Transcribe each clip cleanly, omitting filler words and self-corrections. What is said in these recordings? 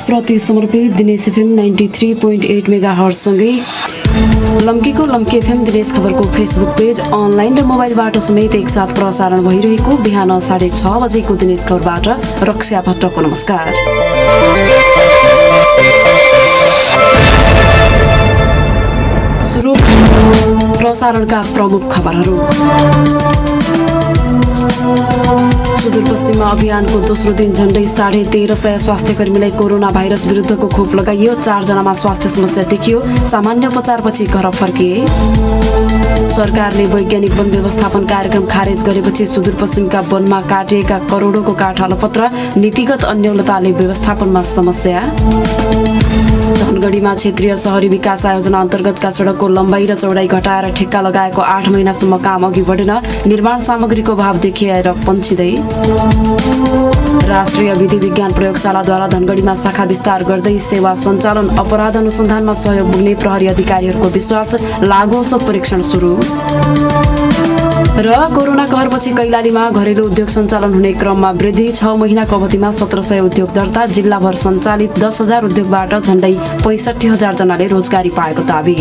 प्रति समर्पित Dinesh FM 93.8 megahertz सँगै लम्कीको लम्की एफएम दिनेश खबरको फेसबुक पेज अनलाइन र मोबाइलबाट समेत एकसाथ प्रसारण भइरहेको बिहान 6:30 बजेको दिनेश खबरबाट रक्षा भट्टको नमस्कार। सुरु प्रसारणका प्रमुख खबरहरू। सुदूरपश्चिममा अभियानको दोस्रो दिन झण्डै 1350 स्वास्थ्यकर्मीलाई कोरोना भाइरस विरुद्धको खोप लगाइयो। 4 जनामा स्वास्थ्य समस्या देखियो, सामान्य उपचारपछि घर फर्किए। सरकारले वैज्ञानिक वन व्यवस्थापन कार्यक्रम खारेज गरेपछि सुदूरपश्चिमका वनमा काटिएका करोडौंको काठ अलपत्र, नीतिगत अन्योलताले व्यवस्थापनमा समस्या। धनगढीमा क्षेत्रीय शहरी विकास आयोजना अन्तर्गतका सडकको लम्बाई र चौडाई घटाएर ठेक्का लगाएको 8 महिनासम्म काम अघि बढेन, निर्माण सामग्रीको अभाव देखिएर पन्छिँदै। राष्ट्रिय विधि विज्ञान प्रयोगशालाद्वारा धनगढीमा शाखा विस्तार गर्दै सेवा सञ्चालन, अपराध अनुसन्धानमा सहयोग पुग्ने प्रहरी अधिकारीहरूको विश्वास। लागु औषध परीक्षण सुरु। र कोरोना कहरपछि कैलालीमा घरेलु उद्योग सञ्चालन हुने क्रममा वृद्धि। 6 महिनाको अवधिमा 1700 उद्योग दर्ता। जिल्लाभर सञ्चालित 10,000 उद्योगबाट झण्डै 65,000 जनाले रोजगारी पाएको दावी।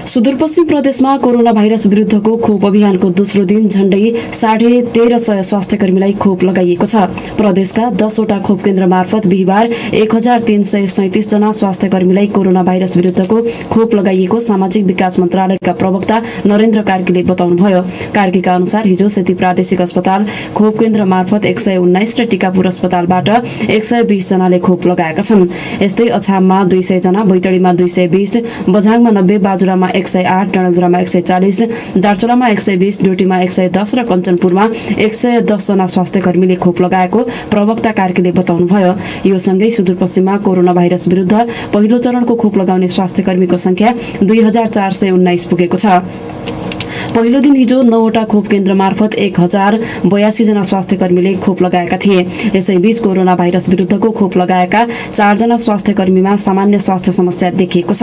सुदूरपश्चिम प्रदेशमा कोरोना भाइरस विरुद्धको खोप अभियानको दोस्रो दिन झण्डै 1350 स्वास्थ्यकर्मीलाई खोप लगाइएको छ। प्रदेशका 10 वटा खोप केन्द्र मार्फत बिहिबार 1337 जना स्वास्थ्यकर्मीलाई कोरोना भाइरस विरुद्धको खोप लगाइएको सामाजिक विकास मन्त्रालयका प्रवक्ता नरेन्द्र कार्कीले बताउनुभयो। कार्कीका अनुसार हिजो सेती प्रादेशिक अस्पताल खोप केन्द्र मार्फत 119 र टीकापुर अस्पतालबाट 120 जनाले खोप लगाएका छन्। यस्तै अछाममा 200 जना, बैतडीमा 220, बझाङमा 90, बाजुरामा 108, डडेलधुरामा 140, दार्चुलामा 120, डोटीमा 110 र कञ्चनपुरमा 110 जना स्वास्थ्यकर्मीले खोप लगाएको प्रवक्ता कार्कीले बताउनुभयो। यो सँगै सुदूरपश्चिममा कोरोना भाइरस विरुद्ध पहिलो चरणको खोप लगाउने स्वास्थ्यकर्मीको संख्या 2419 पुगेको छ। पहिलो दिन हिजो 9 वटा खोप केन्द्र मार्फत 1082 जना स्वास्थ्यकर्मीले खोप लगाएका थिए। यसैबीच कोरोना भाइरस विरुद्धको खोप लगाएका 4 जना स्वास्थ्यकर्मीमा सामान्य स्वास्थ्य समस्या देखिएको छ।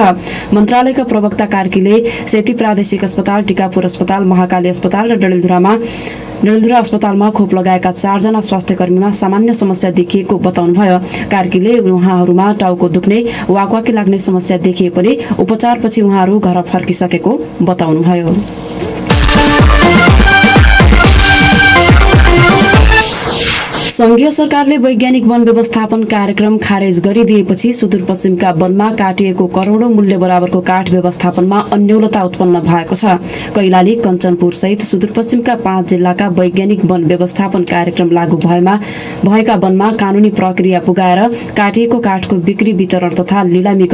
मन्त्रालयका प्रवक्ता कार्कीले सेती प्रादेशिक अस्पताल, टीकापुर अस्पताल, महाकाली अस्पताल र डडेलधुरा अस्पतालमा खोप लगाएका 4 जना स्वास्थ्यकर्मीमा सामान्य समस्या देखिएको बताउनुभयो। कार्कीले उहाँहरूमा टाउको दुख्ने, वाकवाकी लाग्ने समस्या देखिए पनि उपचारपछि उहाँहरू घर फर्किसकेको बताउनुभयो। संघीय सरकारले वैज्ञानिक वन व्यवस्थापन कार्यक्रम खारेज गरिदिएपछि सुदूरपश्चिमका वनमा काटिएको करोडौं मूल्य बराबरको काठ व्यवस्थापनमा अन्योलता उत्पन्न भएको छ। कैलाली, कञ्चनपुर सहित सुदूरपश्चिमका 5 जिल्लाका वैज्ञानिक वन व्यवस्थापन कार्यक्रम लागू भएका वनमा कानूनी प्रक्रिया पुगाएर काटिएको काठको बिक्री, वितरण तथा लिलामी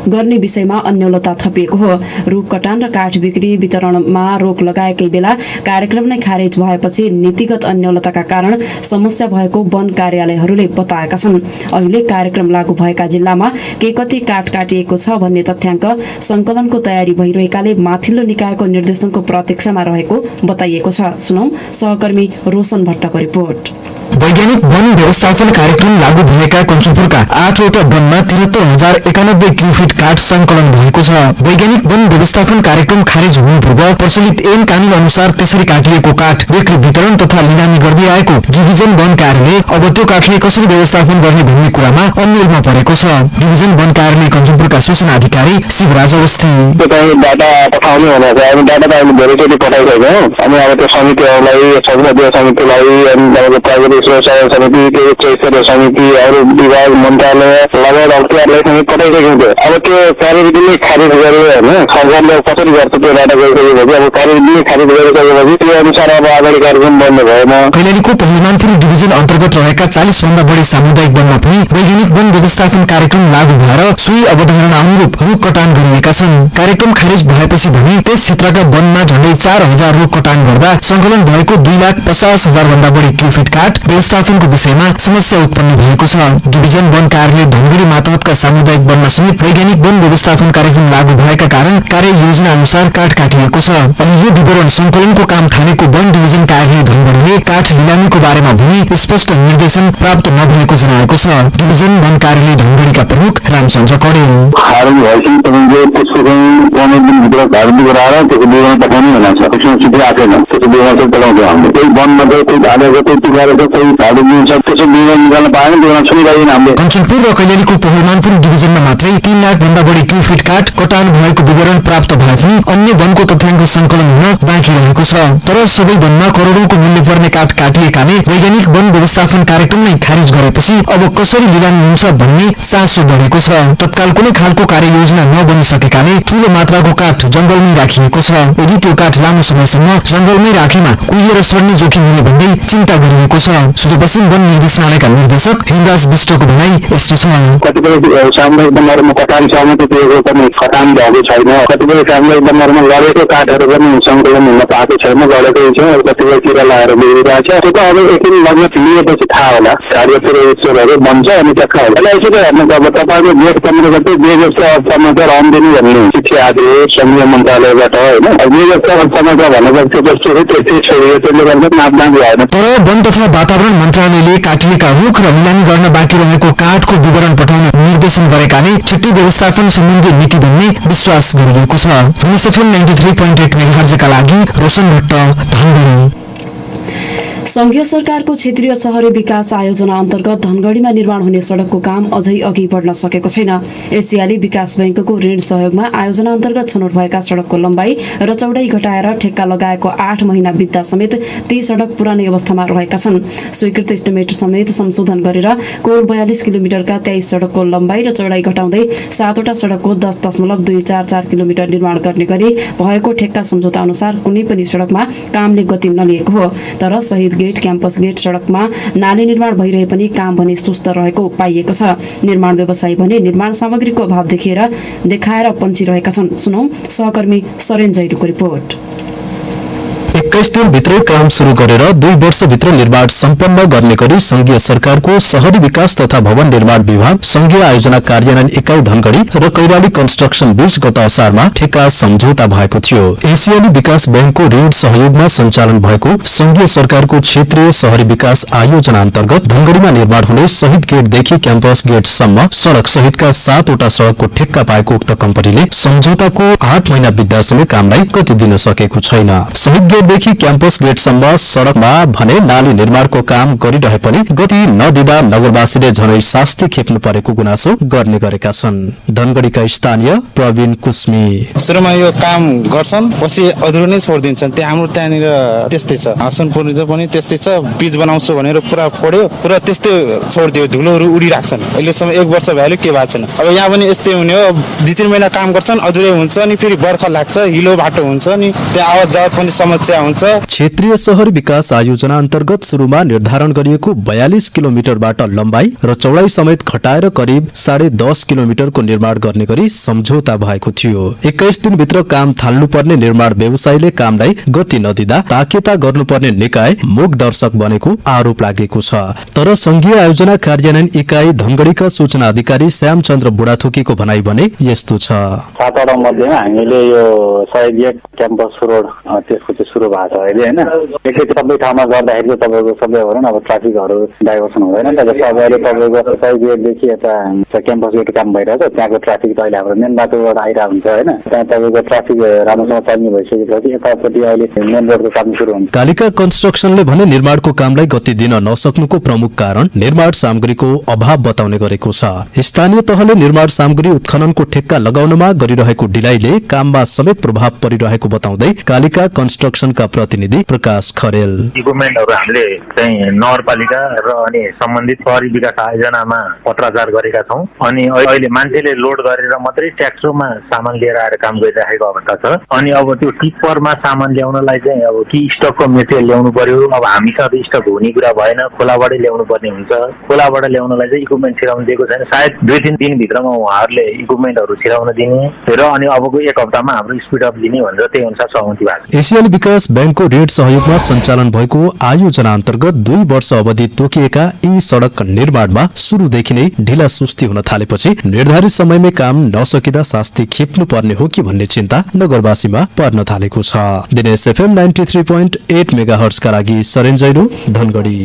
गर्ने विषयमा अन्योलता थपिएको हो। रुख कटान र काठ बिक्री वितरणमा रोक लगाएकै बेला कार्यक्रम नै खारेज भएपछि नीतिगत अन्योलताका कारण समस्या भएको वन कार्यालयहरूले बताएका छन्। अहिले कार्यक्रम लागू भएका जिल्लामा के कति काठ काटिएको छ भन्ने तथ्याङ्क संकलनको तयारी भइरहेकाले माथिल्लो निकायको निर्देशनको प्रतीक्षामा रहेको बताइएको छ। सुनौ सहकर्मी रोशन भट्टको रिपोर्ट। वैज्ञानिक वन व्यवस्थापन कार्यक्रम लागू भएका कञ्चनपुरका 8 वटा वनमा 73,091 क्युफिट काठ संकलन भएको छ। वैज्ञानिक वन व्यवस्थापन कार्यक्रम खारेज हुनु पूर्व प्रचलित ऐन कानून अनुसार त्यसरी काटिएको काठ बिक्री, वितरण तथा लिलामी गर्दै आएको डिभिजन वन कार्यालय अब त्यो काठले कसरी व्यवस्थापन गर्ने भन्ने कुरामा अन्योलमा परेको छ। डिभिजन वन कार्यालय कञ्चनपुरका सूचना अधिकारी शिवराज अवस्थी डाटा पठाउने हुँदा हामी डाटा त हामीले धेरैचोटि पठाइसक्यौँ। अनि अब त्यो समितिहरूलाई, समितिलाई अनि समिति, स्तरीय समिति, अरू विभाग, मन्त्रालय लगायत अख्तियारलाई समेत पठाइसकेको थियो। अब त्यो कार्यविधि नै खारिज गर्यो होइन, सरकारले कसरी गर्छ त्यो डाटा गइसकेपछि अब कार्यविधि नै खारिज गरिसकेपछि त्यो अनुसार अब अगाडि कार्यक्रम बन्द भएन। कैलालीको पहिलमानपुर डिभिजन अन्तर्गत रहेका 40 भन्दा बढी सामुदायिक वनमा पनि वैज्ञानिक वन व्यवस्थापन कार्यक्रम लागू भएर सोही अवधारणा अनुरूप रुख कटान गरिएका छन्। कार्यक्रम खारेज भएपछि भने त्यस क्षेत्रका वनमा झण्डै 4,000 रुख कटान गर्दा संकलन भएको 2,50,000 भन्दा बढी क्युफिट काठ व्यवस्थापनको विषयमा समस्या उत्पन्न भएको छ। डिभिजन वन कार्यालय धनगढी मातहतका सामुदायिक वनमा समेत वैज्ञानिक वन व्यवस्थापन कार्यक्रम लागू भएका कारण कार्य योजना अनुसार काठ काटिएको छ। अनि यो विवरण संकलनको काम थालेको वन डिभिजन कार्यालय धनगढीले काठ लिलामीको बारेमा भने स्पष्ट निर्देशन प्राप्त नभएको जनाएको छ। डिभिजन वन कार्यालय धनगढीका प्रमुख रामचन्द्र कडेल दिनभित्र घर बिग्राएर त्यसको विवरण पठाउनु भनेको छ। त्यसमा चिठी आएको छैन, त्यसको विवरण चाहिँ पठाउँछौँ हामीले। कोही बन्द गर्छ, कोही हालेको, कोही टिकाएको, कोही झाडु दिन्छ, त्यसको विवरण निकाल्न पाएन, विवरण सुनिरहेन हामीले। कञ्चनपुर र कैलालीको पोखरमानपुर डिभिजनमा मात्रै 3 लाख भन्दा बढी क्युफिट काठ कटान भएको विवरण प्राप्त भए पनि अन्य वनको तथ्याङ्क संकलन हुन बाँकी रहेको छ। तर सबै वनमा करोडौंको मूल्य पर्ने काठ काटिएकाले वैज्ञानिक वन व्यवस्थापन कार्यक्रम नै खारिज गरेपछि अब कसरी लिलामी हुन्छ भन्ने चासो बढेको छ। तत्काल कुनै खालको कार्ययोजना नबनिसकेकाले ठूलो मात्राको काठ जंगलमै राखिएको छ। यदि त्यो काठ लामो समयसम्म जंगलमै राखेमा कुहिएर सड्ने जोखिम हुने भन्दै चिन्ता गरिएको छ। सुदूरपश्चिम वन निर्देशनालयका निर्देशक हिमराज विष्टको भनाई यस्तो छ। कतिपय सामुदायिक वनहरूमा कटान सहमति दिएको पनि कटान भएको छैन। कतिपय सामुदायिक वनहरूमा लडेको काठहरू पनि सङ्कलन हुन पाएको छैन, लडेकै छ। कतिपय किरा लगाएर बिग्रिरहेको छ। त्यो त अब एकदिन लग्न लिएपछि थाहा होला। कार्यहरू बन्छ अनि चक्का होला। यसो त हेर्नु अब तपाईँको जेठ 15 गते बेजस्ता समाचार आउँदैन भन्ने चिठी आएको संघीय मन्त्रालयबाट होइन। बेजस्ता समाचार भनेको जस्तो हो त्यस्तै छ। त्यसले गर्दा नापदान भएन। तर वन तथा वातावरण मन्त्रालयले काटिएका रुख र लिलामी गर्न बाँकी रहेको काठको विवरण पठाउन निर्देशन गरेकाले छिट्टै व्यवस्थापन सम्बन्धी नीति बन्ने विश्वास गरिएको छ। युनिसेफ 93.8 मेगाहर्जका लागि रोशन भट्ट, धनगढी। संघीय सरकारको क्षेत्रीय शहरी विकास आयोजना अन्तर्गत धनगढीमा निर्माण हुने सडकको काम अझै अघि बढ्न सकेको छैन। एसियाली विकास बैंकको ऋण सहयोगमा आयोजना अन्तर्गत छनौट भएका सडकको लम्बाई र चौडाई घटाएर ठेक्का लगाएको 8 महिना बित्दा समेत ती सडक पुरानै अवस्थामा रहेका छन्। स्वीकृत एस्टिमेट समेत संशोधन गरेर कुल 42 किलोमिटरका 23 सडकको लम्बाई र चौडाई घटाउँदै 7 वटा सडकको 10.244 किलोमिटर निर्माण गर्ने गरी भएको ठेक्का सम्झौता अनुसार कुनै पनि सडकमा कामले गति नलिएको हो। तर शहीद गेट, क्याम्पस गेट सडकमा नाली निर्माण भइरहे पनि काम भने सुस्त रहेको पाइएको छ। निर्माण व्यवसायी भने निर्माण सामग्रीको अभाव देखाएर पन्छिरहेका छन्। सुनौ सहकर्मी सरेन जैरूको रिपोर्ट। 21 दिनभित्रै काम शुरू गरेर 2 वर्षभित्र निर्माण सम्पन्न गर्ने गरी संघीय सरकारको शहरी विकास तथा भवन निर्माण विभाग, संघीय आयोजना कार्यान्वयन इकाइ धनगढी र कैलाली कन्स्ट्रक्सन बीच गत असारमा ठेक्का सम्झौता भएको थियो। एसियाली विकास बैंकको ऋण सहयोगमा सञ्चालन भएको संघीय सरकारको क्षेत्रीय शहरी विकास आयोजना अन्तर्गत धनगढीमा निर्माण हुने शहीद गेटदेखि क्याम्पस गेटसम्म सड़क सहितका 7 वटा सड़कको ठेक्का पाएको उक्त कम्पनीले सम्झौताको 8 महिना बित्दा समेत कामलाई गति दिन सकेको छैन। शहीद देखि क्याम्पस गेटसम्म सड़कमा भने नाली निर्माणको काम गरिरहे पनि गति नदिँदा नगरवासीले झनै शास्ति खेप्नु परेको गुनासो गर्ने गरेका छन्। धनगढीका स्थानीय प्रवीण कुस्मी सुरुमा यो काम गर्छन्, पछि अधुरो नै छोडिदिन्छन्। हाम्रो त्यहाँनिर त्यस्तै छ। हसनपुर पनि त्यस्तै छ। पिच बनाउँछु भनेर पुरा फोड्यो, पुरा त्यस्तै छोडिदियो, धुलोहरू उडिराख्छन्। अहिलेसम्म 1 वर्ष भयो, के भएको छैन। अब यहाँ पनि यस्तै हुने हो। 2-3 महिना काम गर्छन्, अधुरै हुन्छ, अनि फेरि बर्खा लाग्छ, हिलो बाटो हुन्छ, अनि त्यहाँ आवाज जावत पनि समस्या हुन्छ। क्षेत्रीय शहरी विकास आयोजना अन्तर्गत सुरुमा निर्धारण गरिएको 42 किलोमिटरबाट लम्बाई र चौडाई समेत घटाएर करिब 10.5 किलोमिटरको निर्माण गर्ने गरी सम्झौता भएको थियो। 21 दिनभित्र काम थाल्नुपर्ने निर्माण व्यवसायीले कामलाई गति नदिँदा ताकेता गर्नुपर्ने निकाय मूक दर्शक बनेको आरोप लागेको छ। तर संघीय आयोजना कार्यान्वयन इकाइ धनगढीका सूचना अधिकारी श्यामचन्द्र बुढाथोकीको भनाई भने यस्तो छ। 7 वटा मध्येमा हामीले यो शहीद गेट, क्याम्पस रोड त्यसको चाहिँ सुरु भएको छ अहिले होइन। एकैचोटि सबै ठाउँमा गर्दाखेरि तपाईँको सबै भनौँ न अब ट्राफिकहरू डाइभर्सन हुँदैन। तर अब अहिले तपाईँको शहीद गेटदेखि यता क्याम्पस गेट काम भइरहेको छ। त्यहाँको ट्राफिक त अहिले हाम्रो मेन बाटोबाट आइरहेको हुन्छ होइन। त्यहाँ तपाईँको ट्राफिक राम्रोसँग चल्ने भइसकेपछि यतापट्टि अहिले मेन रोडको काम सुरु हुन्छ। कालिका कन्स्ट्रक्सनले भने निर्माणको कामलाई गति दिन नसक्नुको प्रमुख कारण निर्माण सामग्रीको अभाव बताउने गरेको छ। स्थानीय तहले निर्माण सामग्री उत्खननको ठेक्का लगाउनमा गरिरहेको ढिलाइले काममा समेत प्रभाव परिरहेको बताउँदै कालिका कन्स्ट्रक्सनका प्रतिनिधि प्रकाश खरेल इक्विपमेन्टहरू हामीले चाहिँ नगरपालिका र अनि सम्बन्धित शहरी विकास आयोजनामा पत्राचार गरेका छौँ। अनि अहिले मान्छेले लोड गरेर मात्रै ट्याक्समा सामान लिएर आएर काम गरिरहेको अवस्था छ। अनि अब त्यो टिप्परमा सामान ल्याउनलाई चाहिँ अब कि स्टकको मेटेरियल ल्याउनु पर्यो। अब हामीसँग स्टक हुने कुरा भएन, खोलाबाटै ल्याउनु पर्ने हुन्छ। खोलाबाट ल्याउनलाई चाहिँ इक्विपमेन्ट छिराउन दिएको छैन। सायद 2-3 दिनभित्रमा उहाँहरूले इक्विपमेन्टहरू छिराउन दिने र अनि अबको 1 हप्तामा हाम्रो स्पिड अप दिने भनेर त्यही अनुसार सहमति भएको छ। एसियाली विकास ब्याङ्कको ऋण सहयोगमा सञ्चालन भएको आयोजना अन्तर्गत 2 वर्ष अवधि तोकिएका यी सडक निर्माणमा सुरुदेखि नै ढिला सुस्ती हुन थालेपछि निर्धारित समयमै काम नसकिँदा शास्ति खेप्नु पर्ने हो कि भन्ने चिन्ता नगरवासीमा पर्न थालेको छ। दिनेश एफएम 93.8 मेगाहर्ट्जका लागि सरेन जैरो धनगढी।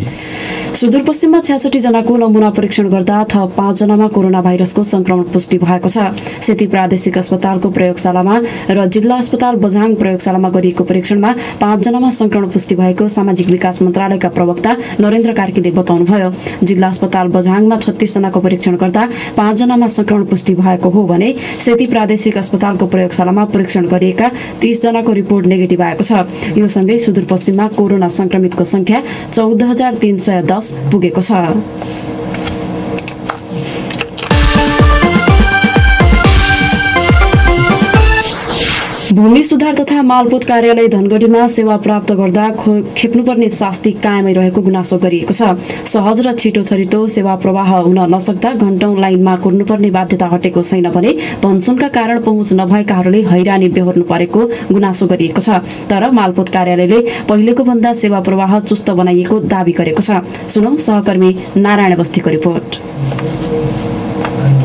सुदूरपश्चिममा 66 जनाको नमुना परीक्षण गर्दा थप 5 जनामा कोरोना भाइरसको संक्रमण पुष्टि भएको छ। सेती प्रादेशिक अस्पतालको प्रयोगशालामा र जिल्ला अस्पताल बझाङ प्रयोगशालामा गरिएको परीक्षणमा 5 जनामा संक्रमण पुष्टि भएको सामाजिक विकास मन्त्रालयका प्रवक्ता नरेन्द्र कार्कीले बताउनुभयो। जिल्ला अस्पताल बझाङमा 36 जनाको परीक्षण गर्दा 5 जनामा संक्रमण पुष्टि भएको हो भने सेती प्रादेशिक अस्पतालको प्रयोगशालामा परीक्षण गरिएका 30 जनाको रिपोर्ट नेगेटिभ आएको छ। यो सँगै सुदूरपश्चिममा कोरोना संक्रमितको संख्या 14,310 पुगेको छ। भूमि सुधार तथा मालपोत कार्यालय धनगढीमा सेवा प्राप्त गर्दा खेप्नुपर्ने शास्ति कायमै रहेको गुनासो गरिएको छ। सहज र छिटो छरितो सेवा प्रवाह हुन नसक्दा घण्टौं लाइनमा कुर्नुपर्ने बाध्यता हटेको छैन भने भनसुनका कारण पहुँच नभएकाहरूले हैरानी बेहोर्नु परेको गुनासो गरिएको छ। तर मालपोत कार्यालयले पहिलेको भन्दा सेवा प्रवाह चुस्त बनाइएको दावी गरेको छ। सुनौ सहकर्मी नारायण बस्तीको रिपोर्ट।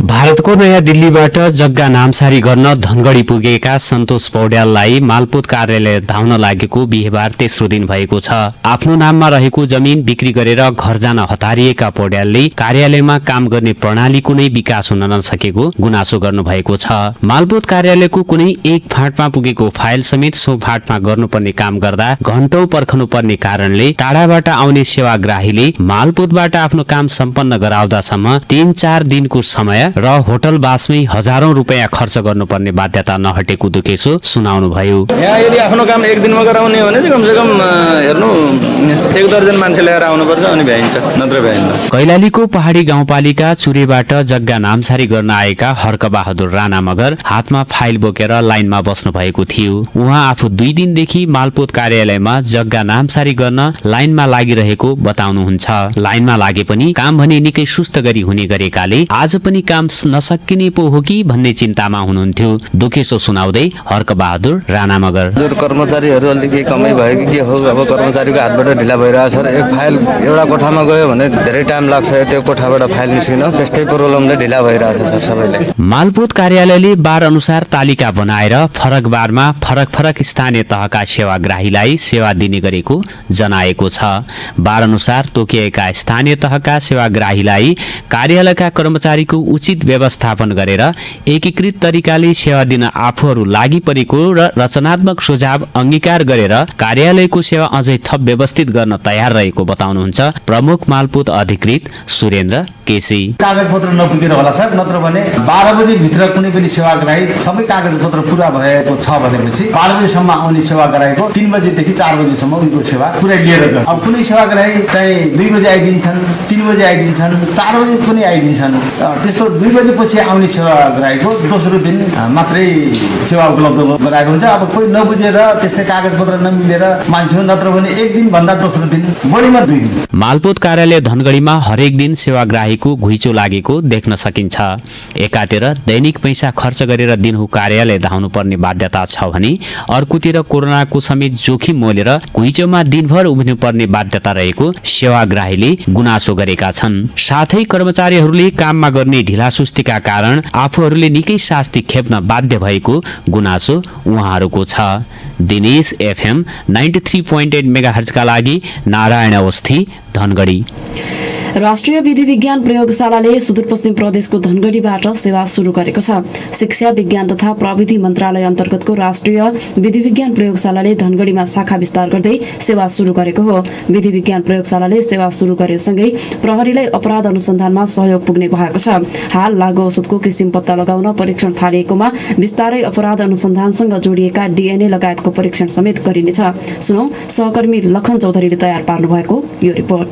भारतको नयाँ दिल्लीबाट जग्गा नामसारी गर्न धनगढी पुगेका सन्तोष पौड्याललाई मालपोत कार्यालय धाउन लागेको बिहीबार तेस्रो दिन भएको छ। आफ्नो नाममा रहेको जमिन बिक्री गरेर घर जान हतारिएका पौड्यालले कार्यालयमा काम गर्ने प्रणालीको नै विकास हुन नसकेको गुनासो गर्नु भएको छ। मालपोत कार्यालयको कुनै एक फाँटमा पुगेको फाइल समेत सो फाँटमा गर्नुपर्ने काम गर्दा घण्टौं पर्खनु पर्ने कारणले टाढाबाट आउने सेवाग्राहीले मालपोतबाट आफ्नो काम सम्पन्न गराउँदासम्म 3-4 दिनको समय र होटल बासमै हजारौं रुपैयाँ खर्च गर्नुपर्ने बाध्यता नहटेको दुखेसो सुनाउनु भयो। यहाँ यदि आफ्नो काम एक दिनमा गराउने हो भने चाहिँ कमसेकम हेर्नु 1 दर्जन मान्छे ल्याएर आउनुपर्छ अनि भ्याइन्छ, नत्र भ्याइन्न। कैलालीको पहाडी गाउँपालिका चुरेबाट जग्गा नामसारी गर्न आएका हर्कबहादुर राणा मगर हातमा फाइल बोकेर लाइनमा बस्नु भएको थियो। उहाँ आफू 2 दिनदेखि मालपोत कार्यालयमा जग्गा नामसारी गर्न लाइनमा लागिरहेको बताउनुहुन्छ। लाइनमा लागे पनि काम भने निकै सुस्त गरी हुने गरेकाले आज पनि काम नसकिने पो हो कि भन्ने चिन्तामा हुनुहुन्थ्यो। दुखेसो सुनाउँदै हर्कबहादुर राणा मगर हजुर कर्मचारीहरू अलिकति कमै भयो कि के हो, अब कर्मचारीको हातबाट ढिला भइरहेछ र एक फाइल एउटा कोठामा गयो भने धेरै टाइम लाग्छ, त्यो कोठाबाट फाइल निस्किन त्यस्तै प्रोब्लमले ढिला भइरहेछ सर सबैले। मालपोत कार्यालयले बार अनुसार तालिका बनाएर फरक बारमा फरक फरक स्थानीय तहका सेवाग्राहीलाई सेवा दिने गरेको जनाएको छ। बार अनुसार तोकिएका स्थानीय तहका सेवाग्राहीलाई कार्यालयका कर्मचारीको उचित व्यवस्थापन गरेर एकीकृत तरिकाले सेवा दिन आफूहरू लागि परेको र रचनात्मक सुझाव अंगीकार गरेर कार्यालयको सेवा अझै थप व्यवस्थित गर्न तयार रहेको बताउनुहुन्छ प्रमुख मालपोत अधिकृत सुरेन्द्र केसी। कागजपत्र नपुगेर होला सर, नत्र भने 12 बजे भित्र कुनै पनि सेवाग्राही सबै कागजपत्र पूरा भएको छ भनेपछि 12 बजेसम्म आउने सेवाग्राहीको 3 बजेदेखि 4 बजेसम्म उनको सेवा पुरै लिएर गयो। अब कुनै सेवाग्राही चाहिँ 2 बजे आइदिन्छन्, 3 बजे आइदिन्छन्, 4 बजे पनि आइदिन्छन्। त्यस्तो 2 बजेपछि आउने सेवाग्राहीको दोस्रो दिन मात्रै सेवा उपलब्ध गराएको हुन्छ। अब कोही नबुझेर त्यस्तै कागजपत्र नमिलेर मान्छे, नत्र भने 1 दिन भन्दा दोस्रो दिन, बढीमा 2 दिन। मालपोत कार्यालय धनगढीमा हरेक दिन सेवाग्राहीको घुइँचो लागेको देख्न सकिन्छ। एकातिर दैनिक पैसा खर्च गरेर दिनहु कार्यालय धाउनु पर्ने बाध्यता छ भने अर्कोतिर कोरोनाको समेत जोखिम मोलेर घुइँचोमा दिनभर उभिनु पर्ने बाध्यता रहेको सेवाग्राहीले गुनासो गरेका छन्। साथै कर्मचारीहरूले काममा गर्ने ढिलासुस्तीका कारण आफूहरूले निकै शास्ति खेप्न बाध्य भएको गुनासो उहाँहरूको छ। दिनेश एफएम 93.8 मेगाहर्जका लागि नारायण अवस्थी धनगढी। राष्ट्रिय विधि विज्ञान प्रयोगशालाले सुदूरपश्चिम प्रदेशको धनगढीबाट सेवा सुरु गरेको छ। शिक्षा विज्ञान तथा प्रविधि मन्त्रालय अन्तर्गतको राष्ट्रिय विधि विज्ञान प्रयोगशालाले धनगढीमा शाखा विस्तार गर्दै सेवा सुरु गरेको हो। विधि विज्ञान प्रयोगशालाले सेवा सुरु गरेसँगै प्रहरीलाई अपराध अनुसन्धानमा सहयोग पुग्ने भएको छ। हाल लागु औषधको किसिम पत्ता लगाउन परीक्षण थालिएकोमा विस्तारै अपराध अनुसन्धानसँग जोडिएका DNA लगायतको परीक्षण समेत गरिनेछ। सुनौ सहकर्मी लखन चौधरीले तयार पार्नु भएको यो रिपोर्ट।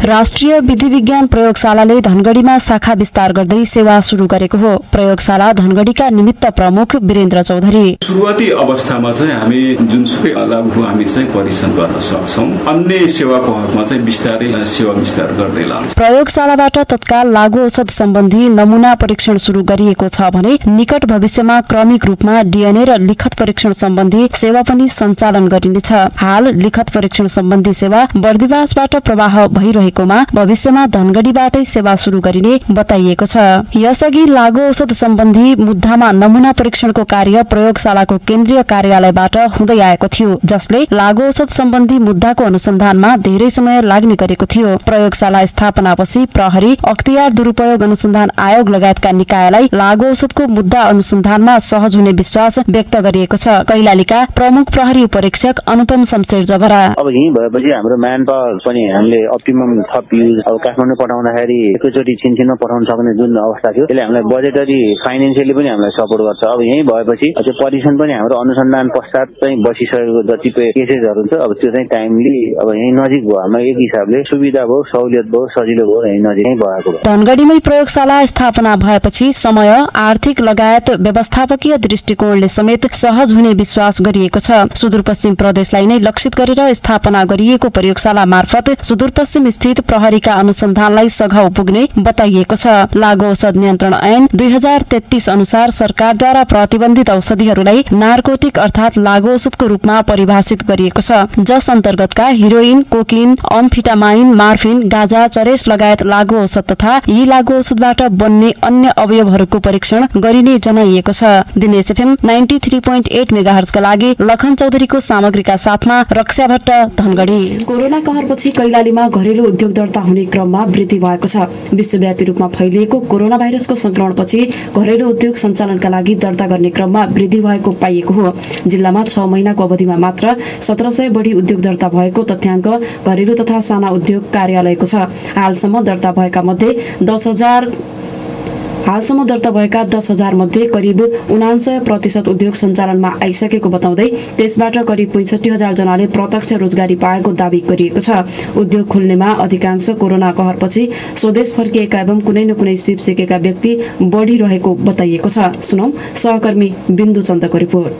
राष्ट्रिय विधि विज्ञान प्रयोगशालाले धनगढीमा शाखा विस्तार गर्दै सेवा सुरु गरेको हो। प्रयोगशाला धनगढीका निमित्त प्रमुख वीरेन्द्र चौधरी सुरुवाती अवस्थामा चाहिँ हामी जुनसुकै लागु हामी चाहिँ परीक्षण गर्न सक्छौं। अन्य सेवाको हकमा चाहिँ बिस्तारै सेवा विस्तार गर्दै लान्छ। प्रयोगशालाबाट तत्काल लागु औषध सम्बन्धी नमूना परीक्षण सुरु गरिएको छ भने निकट भविष्यमा क्रमिक रूपमा डीएनए र लिखत परीक्षण सम्बन्धी सेवा पनि सञ्चालन गरिनेछ। हाल लिखत परीक्षण सम्बन्धी सेवा बर्दिवासबाट प्रवाह भइरहेकोमा भविष्यमा धनगढीबाटै सेवा सुरु गरिने बताइएको छ। यसअघि लागु औषध सम्बन्धी मुद्दामा नमूना परीक्षणको कार्य प्रयोगशालाको केन्द्रीय कार्यालयबाट हुँदै आएको थियो, जसले लागु औषध सम्बन्धी मुद्दाको अनुसन्धानमा धेरै समय लाग्ने गरेको थियो। प्रयोगशाला स्थापनापछि प्रहरी, अख्तियार दुरूपयोग अनुसन्धान आयोग लगायतका निकायलाई लागु औषधको मुद्दा अनुसन्धानमा सहज हुने विश्वास व्यक्त गरिएको छ। कैलालीका प्रमुख प्रहरी उपरीक्षक अनुपम शमशेर जबरा अब यही भएपछि हाम्रो म्यान पावर पनि हामीले अप्टिमम थप युज अब काठमाडौँ पठाउँदाखेरि एकैचोटि छिनछिनमा पठाउन सक्ने जुन अवस्था थियो त्यसले हामीलाई बजेटरी फाइनेन्सियली पनि हामीलाई सपोर्ट गर्छ। अब यही भएपछि त्यो परीक्षण पनि हाम्रो अनुसन्धान पश्चात चाहिँ बसिसकेको जतिपय केसेसहरू छ अब त्यो चाहिँ टाइमली अब यही नजिक भयो। हाम्रो एक हिसाबले सुविधा भयो, सहुलियत भयो, सजिलो भयो, यही नजिकै भएको भयो। धनगढीमै प्रयोगशाला स्थापना भएपछि समय, आर्थिक लगायत व्यवस्थापकीय दृष्टिकोणले समेत सहज हुने विश्वास गरिएको छ। सुदूरपश्चिम प्रदेशलाई नै लक्षित गरेर स्थापना गरिएको प्रयोगशाला मार्फत सुदूरपश्चिम स्थित प्रहरीका अनुसन्धानलाई सघाउ पुग्ने बताइएको छ। लागु औषध नियन्त्रण ऐन 2033 अनुसार सरकारद्वारा प्रतिबन्धित औषधिहरूलाई नार्कोटिक अर्थात लागु औषधको रूपमा परिभाषित गरिएको छ, जस अन्तर्गतका हिरोइन, कोकिन, अम्फिटामाइन, मार्फिन, गाँजा, चरेस लगायत लागु औषध तथा यी लागु औषधबाट बन्ने अन्य अवयवहरूको परीक्षण गरिने जनाइएको छ। दिनेश एफएम 93.8 मेगाहर्जका लागि लखन चौधरीको सामग्रीका साथमा रक्षा भट्ट, धनगढी। कोरोना कहरपछि कैलालीमा घरेलु उद्योग दर्ता हुने क्रममा वृद्धि भएको छ। विश्वव्यापी रूपमा फैलिएको कोरोना भाइरसको संक्रमणपछि घरेलु उद्योग सञ्चालनका लागि दर्ता गर्ने क्रममा वृद्धि भएको पाइएको हो। जिल्लामा 6 महिनाको अवधिमा मात्र 1700 बढी उद्योग दर्ता भएको तथ्याङ्क घरेलु तथा साना उद्योग कार्यालयको छ। हालसम्म दर्ता भएका 10,000 मध्ये करिब 79% उद्योग सञ्चालनमा आइसकेको बताउँदै त्यसबाट करिब 65,000 जनाले प्रत्यक्ष रोजगारी पाएको दावी गरिएको छ। उद्योग खोल्नेमा अधिकांश कोरोना कहरपछि स्वदेश फर्किएका एवं कुनै न कुनै सिप सिकेका व्यक्ति बढिरहेको बताइएको छ। सुनौ सहकर्मी बिन्दु चन्दको रिपोर्ट।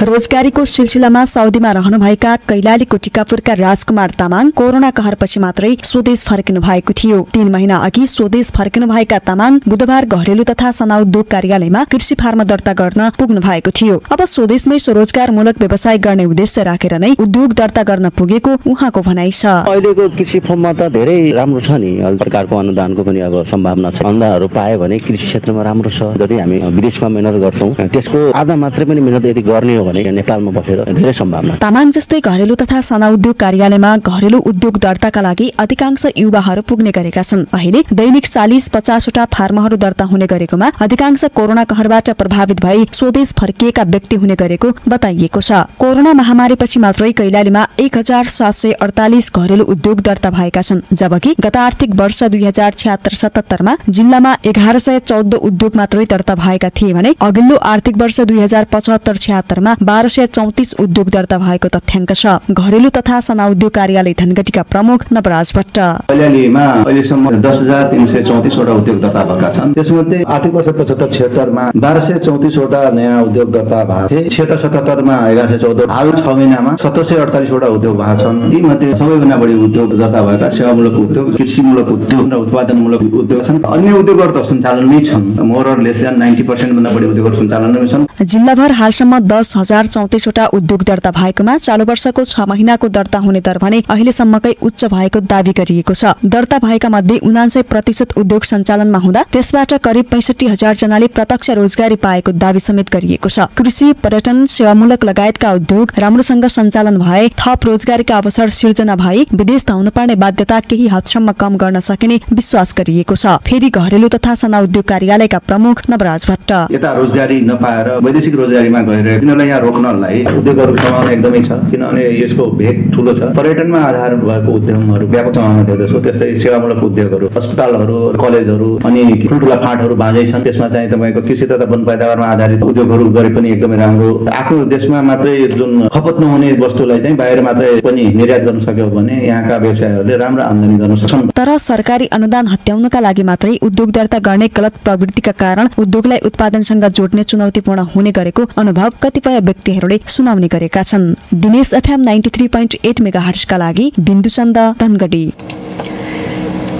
रोजगारीको सिलसिलामा साउदीमा रहनुभएका कैलालीको टिकापुरका राजकुमार तामाङ कोरोना कहरपछि मात्रै स्वदेश फर्किनु भएको थियो। 3 महिना अघि स्वदेश फर्किनु भएका तामाङ बुधबार घरेलु तथा साना उद्योग कार्यालयमा कृषि फार्म दर्ता गर्न पुग्नु भएको थियो। अब स्वदेशमै स्वरोजगारमूलक व्यवसाय गर्ने उद्देश्य राखेर नै उद्योग दर्ता गर्न पुगेको उहाँको भनाइ छ। अहिलेको कृषि फर्ममा त धेरै राम्रो छ नि, सरकारको अनुदानको पनि अब सम्भावना छ। अनुदानहरू पायो भने कृषि क्षेत्रमा राम्रो छ। जति हामी विदेशमा मेहनत गर्छौं त्यसको आधा मात्रै पनि मेहनत यदि गर्ने हो भने नेपालमा बसेर धेरै सम्भावना। तामाङ जस्तै घरेलु तथा साना उद्योग कार्यालयमा घरेलु उद्योग दर्ताका लागि अधिकांश युवाहरू पुग्ने गरेका छन्। अहिले दैनिक 40-50 वटा फार्महरू दर्ता हुने गरेकोमा अधिकांश कोरोना कहरबाट प्रभावित भई स्वदेश फर्किएका व्यक्ति हुने गरेको बताइएको छ। कोरोना महामारीपछि मात्रै कैलालीमा 1748 घरेलु उद्योग दर्ता भएका छन्, जबकि गत आर्थिक वर्ष 2076-77 मा जिल्लामा 1114 उद्योग मात्रै दर्ता भएका थिए भने अघिल्लो आर्थिक वर्ष 2075-76 मा 1234 उद्योग दर्ता भएको तथ्याङ्क छ। घरेलु तथा साना उद्योग कार्यालय धनगढीका प्रमुख नवराज भट्ट कैलालीमा अहिलेसम्म 10,334 वटा उद्योग दर्ता भएका छन्। त्यसमध्ये आर्थिक वर्ष 75-76 मा 1234 वटा नयाँ उद्योग दर्ता भए थिए। 76-77 मा 1114, हाल 6 महिनामा 1748 वटा उद्योग भएका छन्। ती मध्ये सबैभन्दा बढी उद्योग दर्ता भएका सेवामूलक उद्योग, कृषिमूलक उद्योग र उत्पादनमूलक उद्योग छन्। अन्य उद्योगहरू त सञ्चालनमै छन्। मोर अर लेस देन 90% भन्दा बढी उद्योगहरू सञ्चालनमै छन्। जिल्लाभर हालसम्म 10,034 वटा उद्योग दर्ता भएकोमा चालु वर्षको 6 महिनाको दर्ता हुने दर भने अहिलेसम्मकै उच्च भएको दावी गरिएको छ। दर्ता भएका मध्ये 79% उद्योग सञ्चालनमा हुँदा त्यसबाट करिब 65,000 जनाले प्रत्यक्ष रोजगारी पाएको दावी समेत गरिएको छ। कृषि, पर्यटन, सेवामूलक लगायतका उद्योग राम्रोसँग सञ्चालन भए थप रोजगारीका अवसर सिर्जना भए विदेश धाउन पर्ने बाध्यता केही हदसम्म कम गर्न सकिने विश्वास गरिएको छ। फेरि घरेलु तथा साना उद्योग कार्यालयका प्रमुख नवराज भट्ट यता रोजगारी नपाएर वैदेशिक रोजगारीमा गएर तिनीहरूलाई यहाँ रोक्नलाई उद्योगहरू कमाउन एकदमै छ, किनभने यसको भेग ठुलो छ। पर्यटनमा आधार भएको उद्यमहरू व्यापक समाउन देख्दछु। त्यस्तै सेवामूलक उद्योगहरू, अस्पतालहरू, कलेजहरू अनि ठुल्ठुला फाँटहरू बाँझै छन्। त्यसमा चाहिँ तपाईँको कृषि तथा वन पैदावारमा आधारित उद्योगहरू गरे पनि एकदमै राम्रो। आफ्नो देशमा मात्रै जुन खपत नहुने वस्तुलाई चाहिँ बाहिर मात्रै पनि निर्यात गर्न सक्यो भने यहाँका व्यवसायहरूले राम्रो आमदानी गर्न सक्छन्। तर सरकारी अनुदान हत्याउनका लागि मात्रै उद्योग दर्ता गर्ने गलत प्रवृत्तिका कारण उद्योगलाई उत्पादनसँग जोड्ने चुनौतीपूर्ण हुने गरेको अनुभव कतिपय व्यक्तिहरूले सुनाउने गरेका छन्। दिनेश FM 93.8 मेगाहर्जका लागि बिन्दुचन्द धनगढी।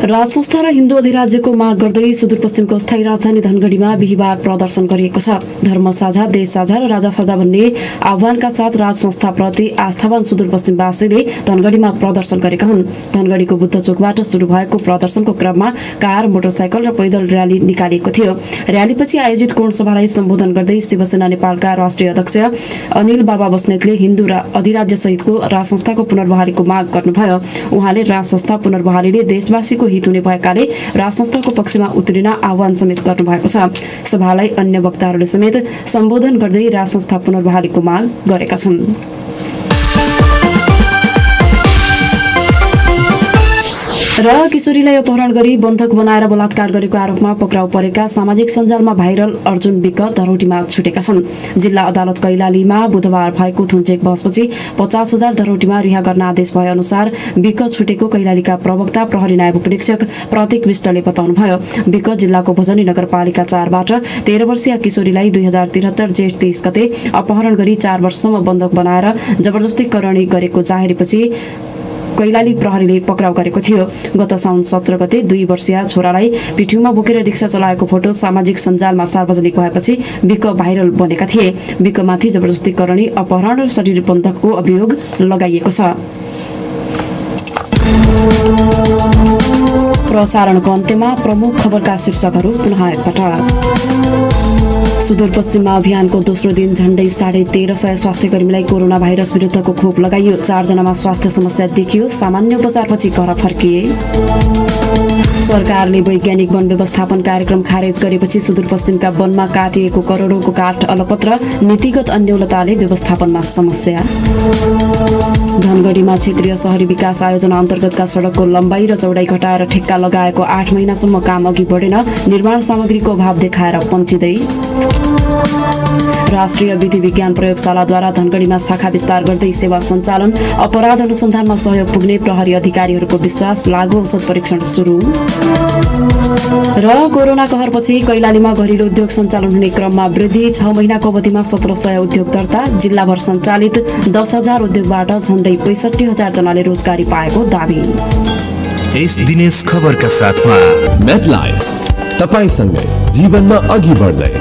राजसंस्था र हिन्दू अधिराज्यको माग गर्दै सुदूरपश्चिमको स्थायी राजधानी धनगढीमा बिहिबार प्रदर्शन गरिएको छ। धर्म साझा, देश साझा र राजा साझा भन्ने आह्वानका साथ राजसंस्थाप्रति आस्थावान सुदूरपश्चिमवासीले धनगढीमा प्रदर्शन गरेका हुन्। धनगढीको बुद्ध चोकबाट सुरु भएको प्रदर्शनको क्रममा कार, मोटरसाइकल र पैदल र्याली निकालिएको थियो। र्यालीपछि आयोजित कोण सभालाई सम्बोधन गर्दै शिवसेना नेपालका राष्ट्रिय अध्यक्ष अनिल बाबा बस्नेतले हिन्दू अधिराज्य सहितको राजसंस्थाको पुनर्बहालीको माग गर्नुभयो। उहाँले राजसंस्था पुनर्बहालीले देशवासीको हित हुने भएकाले राजसंस्थाको पक्षमा उत्रिन आह्वान समेत गर्नुभएको छ। सभालाई अन्य वक्ताहरूले समेत सम्बोधन गर्दै राजसंस्था पुनर्बहालीको माग गरेका छन्। र किशोरीलाई अपहरण गरी बन्धक बनाएर बलात्कार गरेको आरोपमा पक्राउ परेका सामाजिक सञ्जालमा भाइरल अर्जुन विक धरौटीमा छुटेका छन्। जिल्ला अदालत कैलालीमा बुधबार भएको थुन्चेक बहसपछि 50,000 धरौटीमा रिहा गर्न आदेश भए अनुसार विक छुटेको कैलालीका प्रवक्ता प्रहरी नायब उपरीक्षक प्रतीक विष्टले बताउनुभयो। विक जिल्लाको भजनी नगरपालिका 4बाट 13 वर्षीय किशोरीलाई 2073 जेठ 23 गते अपहरण गरी 4 वर्षसम्म बन्धक बनाएर जबरजस्ती करणी गरेको जाहेरीपछि कैलाली प्रहरीले पक्राउ गरेको थियो। गत साउन 17 गते 2 वर्षीय छोरालाई पिठ्यूमा बोकेर रिक्सा चलाएको फोटो सामाजिक सञ्जालमा सार्वजनिक भएपछि विक भाइरल बनेका थिए। विकमाथि जबरजस्ती करणी, अपहरण र शरीर बन्धकको अभियोग लगाइएको छ। प्रसारणको अन्त्यमा प्रमुख खबरका शीर्षकहरू पुनः एकपटक। सुदूरपश्चिममा अभियानको दोस्रो दिन झण्डै 1350 स्वास्थ्यकर्मीलाई कोरोना भाइरस विरुद्धको खोप लगाइयो। 4 जनामा स्वास्थ्य समस्या देखियो, सामान्य उपचारपछि घर फर्किए। सरकारले वैज्ञानिक वन व्यवस्थापन कार्यक्रम खारेज गरेपछि सुदूरपश्चिमका वनमा काटिएको करोडौंको काठ अलपत्र, नीतिगत अन्यलताले व्यवस्थापनमा समस्या। धनगढीमा क्षेत्रीय शहरी विकास आयोजना अन्तर्गतका सडकको लम्बाई र चौडाई घटाएर ठेक्का लगाएको 8 महिनासम्म काम अघि बढेन, निर्माण सामग्रीको अभाव देखाएर पन्चिँदै। राष्ट्रिय विधि विज्ञान प्रयोगशालाद्वारा धनगढीमा शाखा विस्तार गर्दै सेवा सञ्चालन, अपराध अनुसन्धानमा सहयोग पुग्ने प्रहरी अधिकारीहरूको विश्वास, लागू औषध परीक्षण सुरु। र कोरोना कहरपछि कैलालीमा घरेलु उद्योग सञ्चालन हुने क्रममा वृद्धि, 6 महिनाको अवधिमा 1700 उद्योग दर्ता, जिल्लाभर सञ्चालित 10,000 उद्योगबाट झण्डै 65,000 जनाले रोजगारी पाएको दावी। यस दिनेश खबरका साथमा मेडलाइफ, तपाईसँगै जीवनमा अघि बढ्दै।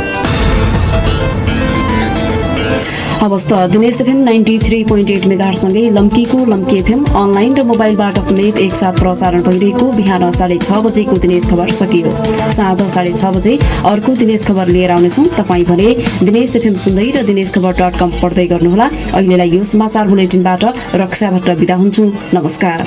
अवस्था दिनेश FM 93.8 मेगाहर्जसँगै लम्कीको लम्की FM अनलाइन र मोबाइलबाट समेत एकसाथ प्रसारण भइरहेको बिहान 6:30 बजेको दिनेश खबर सकियो। साँझ 6:30 बजे अर्को दिनेश खबर लिएर आउनेछौँ। तपाईँ भने दिनेश FM सुन्दै र दिनेशखबर.com पढ्दै गर्नुहोला। अहिलेलाई यो समाचार बुलेटिनबाट रक्षा भट्ट बिदा हुन्छु। नमस्कार।